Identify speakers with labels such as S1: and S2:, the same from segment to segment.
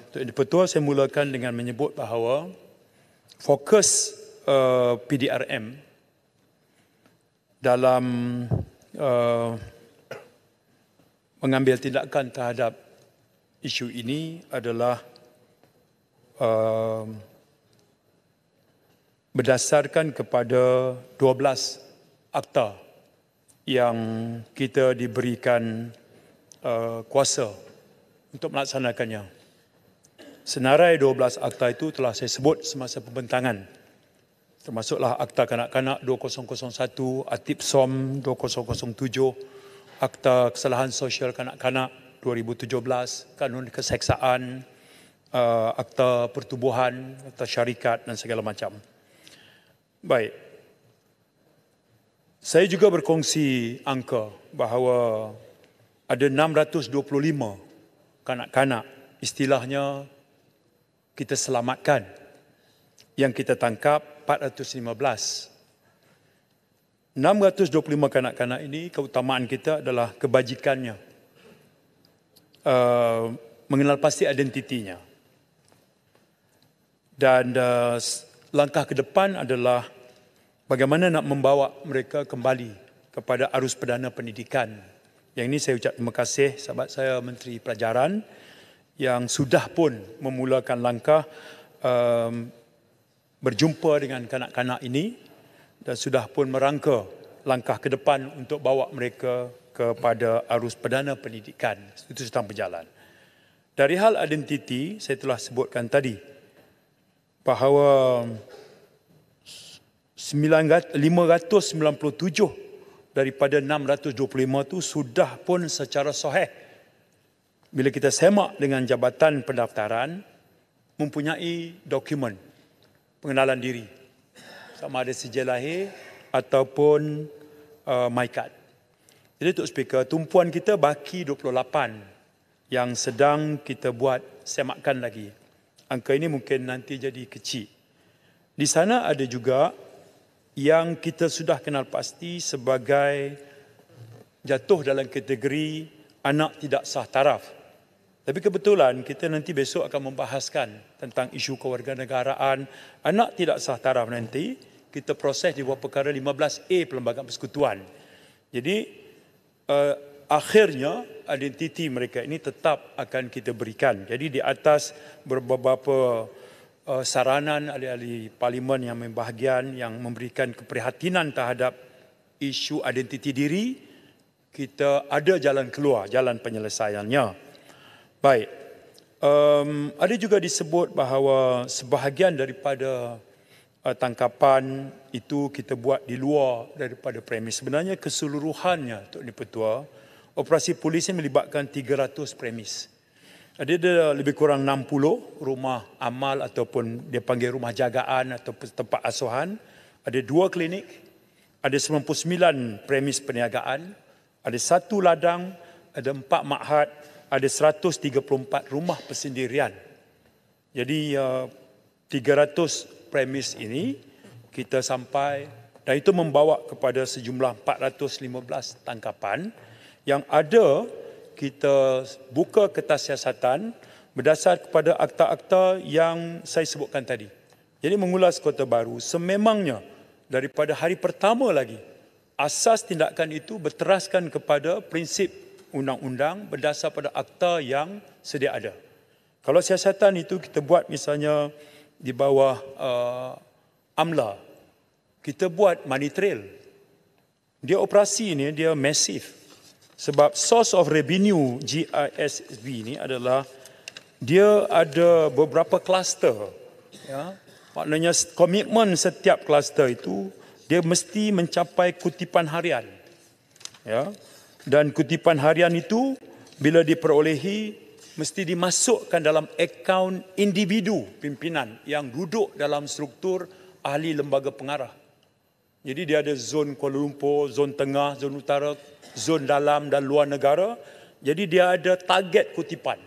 S1: Tuan Dipertua, saya mulakan dengan menyebut bahawa fokus PDRM dalam mengambil tindakan terhadap isu ini adalah berdasarkan kepada 12 akta yang kita diberikan kuasa untuk melaksanakannya. Senarai 12 akta itu telah saya sebut semasa pembentangan, termasuklah Akta Kanak-Kanak 2001, Atip SOM 2007, Akta Kesalahan Sosial Kanak-Kanak 2017, Kanun Keseksaan, Akta Pertubuhan, Akta Syarikat dan segala macam. Baik. Saya juga berkongsi angka bahawa ada 625 kanak-kanak, istilahnya kita selamatkan, yang kita tangkap 415. 625 kanak-kanak ini, keutamaan kita adalah kebajikannya, mengenal pasti identitinya. Dan langkah ke depan adalah bagaimana nak membawa mereka kembali kepada arus perdana pendidikan. Yang ini saya ucap terima kasih sahabat saya Menteri Pelajaran yang sudah pun memulakan langkah berjumpa dengan kanak-kanak ini dan sudah pun merangka langkah ke depan untuk bawa mereka kepada arus perdana pendidikan. Itu sedang berjalan. Dari hal identiti, saya telah sebutkan tadi bahawa 597 daripada 625 itu sudah pun secara sahih, bila kita semak dengan Jabatan Pendaftaran, mempunyai dokumen pengenalan diri, sama ada sijil lahir ataupun MyCard. Jadi Tok Speaker, tumpuan kita baki 28 yang sedang kita buat semakan lagi. Angka ini mungkin nanti jadi kecil. Di sana ada juga yang kita sudah kenal pasti sebagai jatuh dalam kategori anak tidak sah taraf. Tapi kebetulan kita nanti besok akan membahaskan tentang isu kewarganegaraan anak tidak sah taraf nanti. Kita proses di bawah perkara 15A Perlembagaan Persekutuan. Jadi akhirnya identiti mereka ini tetap akan kita berikan. Jadi di atas beberapa saranan ahli-ahli parlimen yang membahagian, yang memberikan keprihatinan terhadap isu identiti diri, kita ada jalan keluar, jalan penyelesaiannya. Baik, ada juga disebut bahawa sebahagian daripada tangkapan itu kita buat di luar daripada premis. Sebenarnya keseluruhannya, Tok Dipertua, operasi polis ini melibatkan 300 premis. Ada lebih kurang 60 rumah amal ataupun dia panggil rumah jagaan atau tempat asuhan. Ada 2 klinik, ada 99 premis perniagaan, ada 1 ladang, ada 4 makhad, ada 134 rumah persendirian. Jadi 300 premis ini kita sampai, dan itu membawa kepada sejumlah 415 tangkapan yang ada kita buka kertas siasatan berdasar kepada akta-akta yang saya sebutkan tadi. Jadi mengulas Kota Baru, sememangnya daripada hari pertama lagi, asas tindakan itu berteraskan kepada prinsip undang-undang berdasar pada akta yang sedia ada. Kalau siasatan itu kita buat misalnya di bawah AMLA, kita buat money trail. Dia operasi ini dia masif. Sebab source of revenue GISB ini adalah dia ada beberapa kluster. Ya. Maknanya komitmen setiap kluster itu dia mesti mencapai kutipan harian. Ya. Dan kutipan harian itu bila diperolehi mesti dimasukkan dalam akaun individu pimpinan yang duduk dalam struktur ahli lembaga pengarah. Jadi dia ada zon Kuala Lumpur, zon tengah, zon utara, zon dalam dan luar negara. Jadi dia ada target kutipan.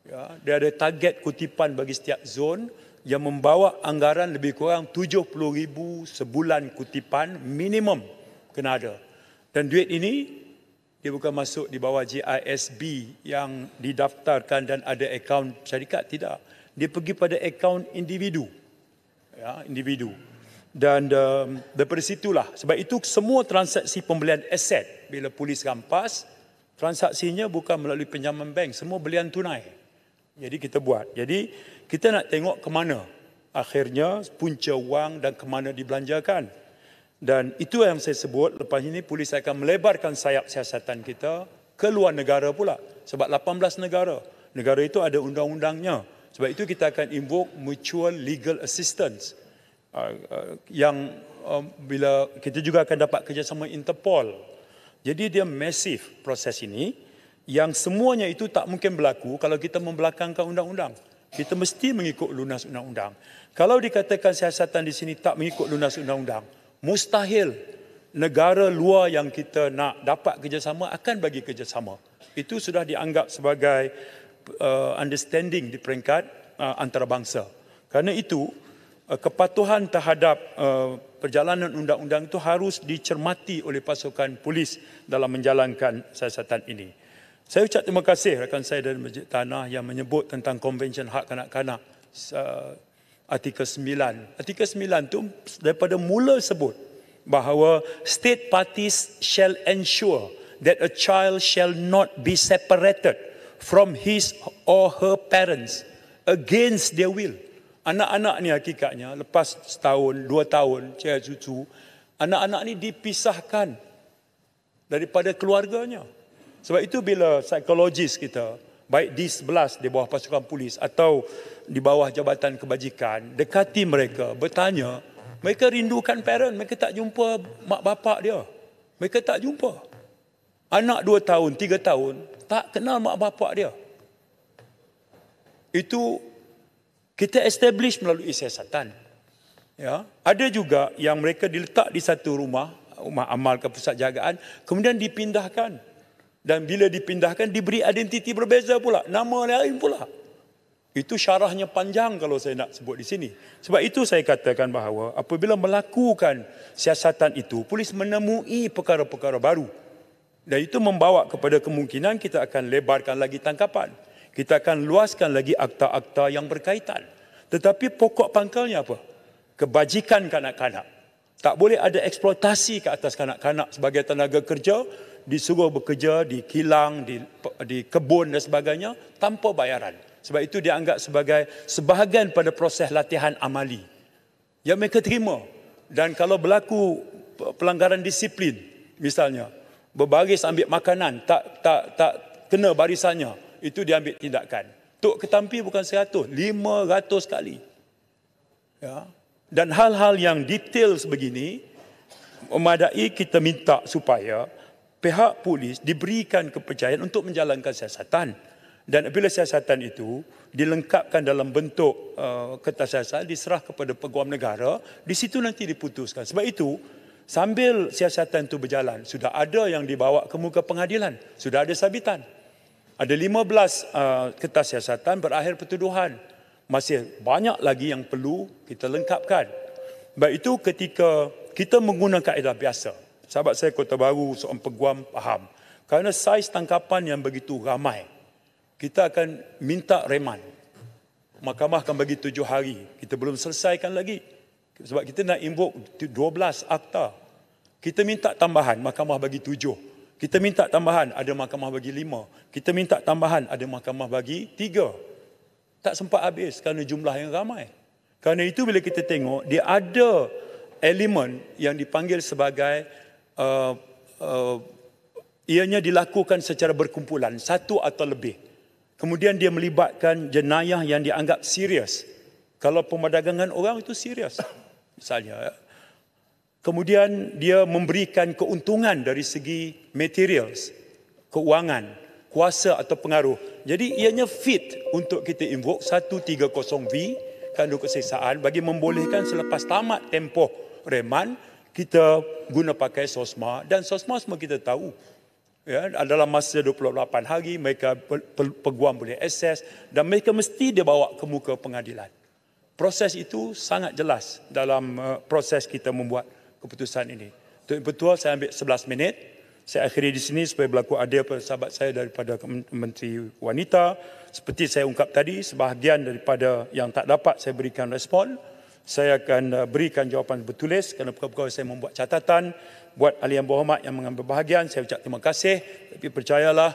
S1: Ya, dia ada target kutipan bagi setiap zon yang membawa anggaran lebih kurang 70,000 sebulan kutipan minimum kena ada. Dan duit ini Dia bukan masuk di bawah GISB yang didaftarkan dan ada akaun syarikat, tidak. Dia pergi pada akaun individu. Ya, individu. Dan daripada situlah, sebab itu semua transaksi pembelian aset, bila polis rampas, transaksinya bukan melalui pinjaman bank, semua belian tunai. Jadi kita buat. Jadi kita nak tengok ke mana akhirnya punca wang dan ke mana dibelanjakan. Dan itu yang saya sebut, lepas ini polis akan melebarkan sayap siasatan kita ke luar negara pula. Sebab 18 negara. Negara itu ada undang-undangnya. Sebab itu kita akan invoke mutual legal assistance. Yang bila kita juga akan dapat kerjasama Interpol. Jadi dia masif proses ini, yang semuanya itu tak mungkin berlaku kalau kita membelakangkan undang-undang. Kita mesti mengikut lunas undang-undang. Kalau dikatakan siasatan di sini tak mengikut lunas undang-undang, mustahil negara luar yang kita nak dapat kerjasama akan bagi kerjasama. Itu sudah dianggap sebagai understanding di peringkat antarabangsa. Kerana itu, kepatuhan terhadap perjalanan undang-undang itu harus dicermati oleh pasukan polis dalam menjalankan siasatan ini. Saya ucap terima kasih rakan saya dari Masjid Tanah yang menyebut tentang Konvensyen Hak Kanak-Kanak Artikel 9. Artikel 9 itu daripada mula sebut bahawa state parties shall ensure that a child shall not be separated from his or her parents against their will. Anak-anak ni hakikatnya lepas setahun, 2 tahun, cik cucu, anak-anak ni dipisahkan daripada keluarganya. Sebab itu bila psikologis kita, baik di 11 di bawah pasukan polis atau di bawah jabatan kebajikan, dekati mereka, bertanya, mereka rindukan parent, mereka tak jumpa mak bapak dia. Mereka tak jumpa. Anak 2 tahun, 3 tahun, tak kenal mak bapak dia. Itu kita establish melalui siasatan. Ya, ada juga yang mereka diletak di satu rumah amal ke pusat jagaan, kemudian dipindahkan. Dan bila dipindahkan, diberi identiti berbeza pula, nama lain pula. Itu syarahnya panjang kalau saya nak sebut di sini. Sebab itu saya katakan bahawa apabila melakukan siasatan itu, polis menemui perkara-perkara baru. Dan itu membawa kepada kemungkinan kita akan lebarkan lagi tangkapan. Kita akan luaskan lagi akta-akta yang berkaitan. Tetapi pokok pangkalnya apa? Kebajikan kanak-kanak. Tak boleh ada eksploitasi ke atas kanak-kanak sebagai tenaga kerja, disuruh bekerja di kilang, di kebun dan sebagainya tanpa bayaran. Sebab itu dianggap sebagai sebahagian pada proses latihan amali yang mereka terima. Dan kalau berlaku pelanggaran disiplin, misalnya berbaris ambil makanan tak kena barisannya, itu diambil tindakan. Tok ketampi bukan 100, 500 kali. Ya. Dan hal-hal yang detail sebegini memadai kita minta supaya pihak polis diberikan kepercayaan untuk menjalankan siasatan. Dan apabila siasatan itu dilengkapkan dalam bentuk kertas siasat, diserah kepada peguam negara, di situ nanti diputuskan. Sebab itu, sambil siasatan itu berjalan, sudah ada yang dibawa ke muka pengadilan, sudah ada sabitan. Ada 15 kertas siasatan berakhir pertuduhan. Masih banyak lagi yang perlu kita lengkapkan. Sebab itu ketika kita menggunakan kaedah biasa, sahabat saya Kota Baru, seorang peguam faham, kerana saiz tangkapan yang begitu ramai, kita akan minta reman. Mahkamah akan bagi 7 hari. Kita belum selesaikan lagi. Sebab kita nak invoke 12 akta. Kita minta tambahan, mahkamah bagi 7. Kita minta tambahan, ada mahkamah bagi 5. Kita minta tambahan, ada mahkamah bagi 3. Tak sempat habis kerana jumlah yang ramai. Kerana itu bila kita tengok, dia ada elemen yang dipanggil sebagai ianya dilakukan secara berkumpulan, satu atau lebih. Kemudian dia melibatkan jenayah yang dianggap serius. Kalau pemerdagangan orang itu serius, misalnya. Kemudian dia memberikan keuntungan dari segi materials, keuangan, kuasa atau pengaruh. Jadi ianya fit untuk kita invoke 130V, kandung keseksaan, bagi membolehkan selepas tamat tempoh reman, kita guna pakai SOSMA. Dan SOSMA semua kita tahu. Ya, dalam masa 28 hari mereka peguam boleh akses dan mereka mesti dibawa ke muka pengadilan. Proses itu sangat jelas dalam proses kita membuat keputusan ini. Untuk betul saya ambil 11 minit Saya akhiri di sini supaya berlaku adil pada sahabat saya daripada Menteri Wanita. Seperti saya ungkap tadi, sebahagian daripada yang tak dapat saya berikan respon, saya akan berikan jawapan bertulis kerana perkara-perkara saya membuat catatan. Buat ahli yang berhormat yang mengambil bahagian, saya ucap terima kasih. Tapi percayalah,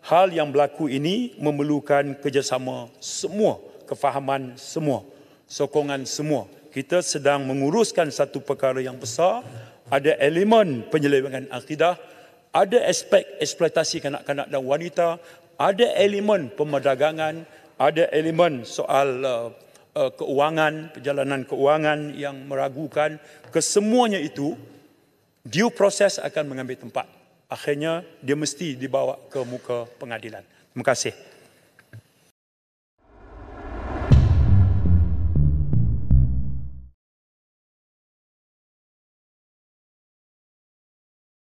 S1: hal yang berlaku ini memerlukan kerjasama semua, kefahaman semua, sokongan semua. Kita sedang menguruskan satu perkara yang besar, ada elemen penyelewengan akidah, ada aspek eksploitasi kanak-kanak dan wanita, ada elemen pemerdagangan, ada elemen soal keuangan, perjalanan keuangan yang meragukan. Kesemuanya itu, due process akan mengambil tempat. Akhirnya, dia mesti dibawa ke muka pengadilan. Terima kasih.